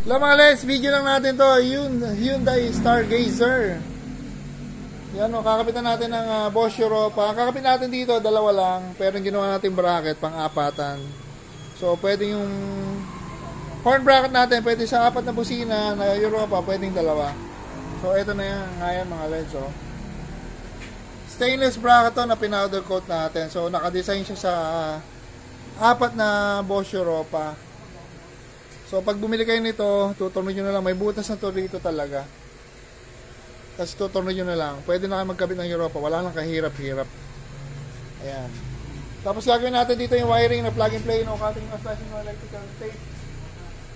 Hello mga Les, video lang natin to, Hyundai Stargazer. Yan o, kakapitan natin ng Bosch Europa. Kakapit natin dito, dalawa lang, pero ginawa natin bracket, pang-apatan. So, pwede yung horn bracket natin, pwede sa apat na busina na Europa, pwedeng dalawa. So, ito na yan, ngayon mga Les. Oh. Stainless bracket to na pinowder coat natin. So, nakadesign siya sa apat na Bosch Europa. So, pag bumili kayo nito, tuturno nyo na lang. May butas na to dito talaga. Tapos tuturno nyo na lang. Pwede na kayo magkabit ng Europa. Wala lang kahirap-hirap. Ayan. Tapos gagawin natin dito yung wiring na plug and play. No cutting, no slashing, no electrical tape.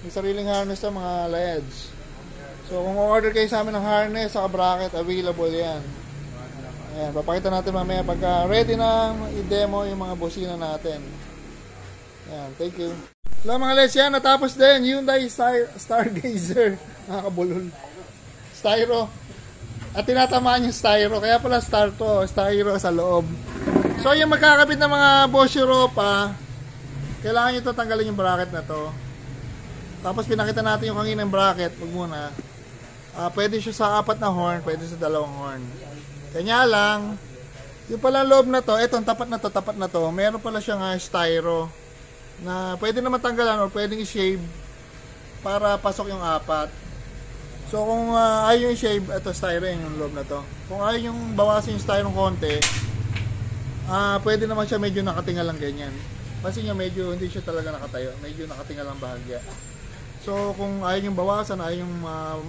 May sariling harness na mga LEDs. So, kung order kayo sa amin ng harness, saka bracket, available yan. Ayan. Papakita natin mamaya pagka ready na i-demo yung mga busina natin. Ayan. Thank you. Hello mga Les, yan, natapos din Hyundai Stargazer, mga kabulol, styro, at tinatamaan yung styro, kaya pala star to, styro sa loob. So yung magkakabit ng mga Bosch Europa, kailangan nyo ito tanggalin yung bracket na to. Tapos pinakita natin yung kanginang bracket, wag muna. Pwede siya sa apat na horn, pwede sa dalawang horn. Kanya lang, yung palang loob na to, etong tapat na to, meron pala siyang styro na pwede na matanggalan or pwedeng i-shave para pasok yung apat. So kung ayaw yung shave, ito styrofoam yung loob na to. Kung ayaw yung bawasin yung styrofoam konti, pwede naman siya medyo nakatingal lang ganyan. Kasi niya medyo hindi siya talaga nakatayo, medyo nakatingal lang bahagya. So kung ayaw yung bawasan, ayaw yung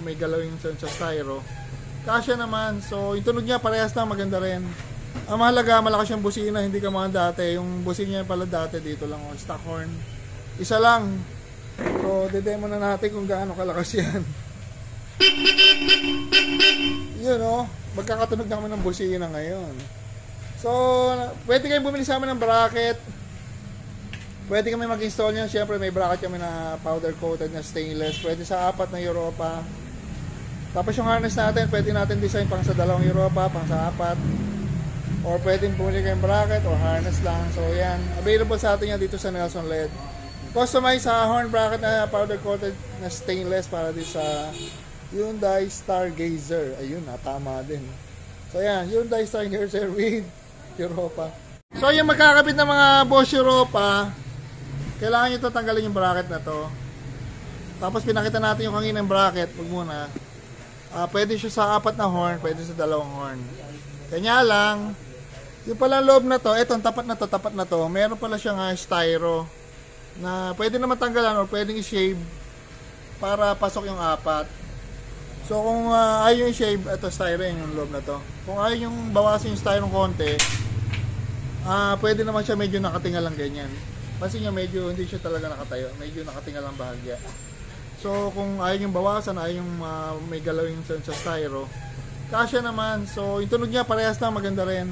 may galawin sa styro, kasya naman. So yung tunog niya parehas lang, maganda rin. Ang mahalaga, malakas yung busina, hindi ka mga dati. Yung busina niya pala dati dito lang, stock horn. Isa lang. So, didemo na natin kung gaano kalakas yan. Yun o, magkakatunog na kami ng busina ngayon. So, pwede kayong bumili sa amin ng bracket. Pwede kami mag-install nyo. Siyempre, may bracket kami na powder coated na stainless. Pwede sa apat na Europa. Tapos yung harness natin, pwede natin design pang sa dalawang Europa, pang sa apat. Or pwedeng bumili kayong bracket or harness lang. So yan, available sa atin yan dito sa Nelson LED. Customize sa horn bracket na powder coated na stainless para din sa Hyundai Stargazer. Ayun, tama din. So yan, Hyundai Stargazer with Europa. So yung magkakabit ng mga Bosch Europa, kailangan nyo ito tanggalin yung bracket na to. Tapos pinakita natin yung kanginang bracket. Wag muna. Pwede siya sa apat na horn, pwede sa dalawang horn. Kanya lang, yung palang loob na to, etong tapat na to, meron pala siyang styro na pwede na matanggalan or pwedeng i-shave para pasok yung apat. So kung ayaw yung shave, ito styro yung loob na to. Kung ayaw yung bawasin yung styro konti, pwede naman siya medyo nakatingal lang ganyan. Kasi niya medyo hindi siya talaga nakatayo, medyo nakatingal lang bahagya. So kung ayaw yung bawasan, ayaw yung may galawin sa styro, kasya naman. So yung tunog niya parehas lang, maganda rin.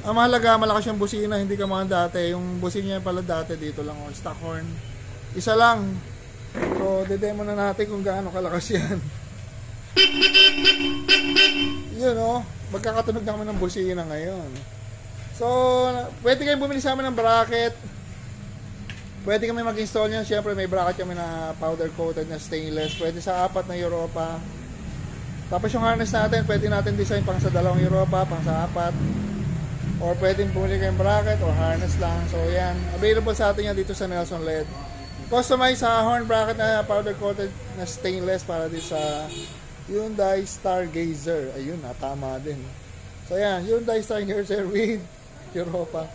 Ang mahalaga, malakas yung busina, hindi ka mga dati. Yung busina niya pala dati dito lang, stock horn. Isa lang. So didemo na natin kung gaano kalakas yan. Yun o, magkakatunog na kami ng busina ngayon. So pwede kayong bumili sa amin ng bracket. Pwede kami mag-install nyo. Siyempre may bracket kami na powder coated na stainless. Pwede sa apat na Europa. Tapos yung harness natin, pwede natin design pang sa dalawang Europa, pang sa apat. Or pwedeng bumili kayong bracket or harness lang. So yan, available sa atin yan dito sa Nelson LED. Customize sa horn bracket na powder coated na stainless para din sa Hyundai Stargazer. Ayun, tama din. So yan, Hyundai Stargazer with Europa.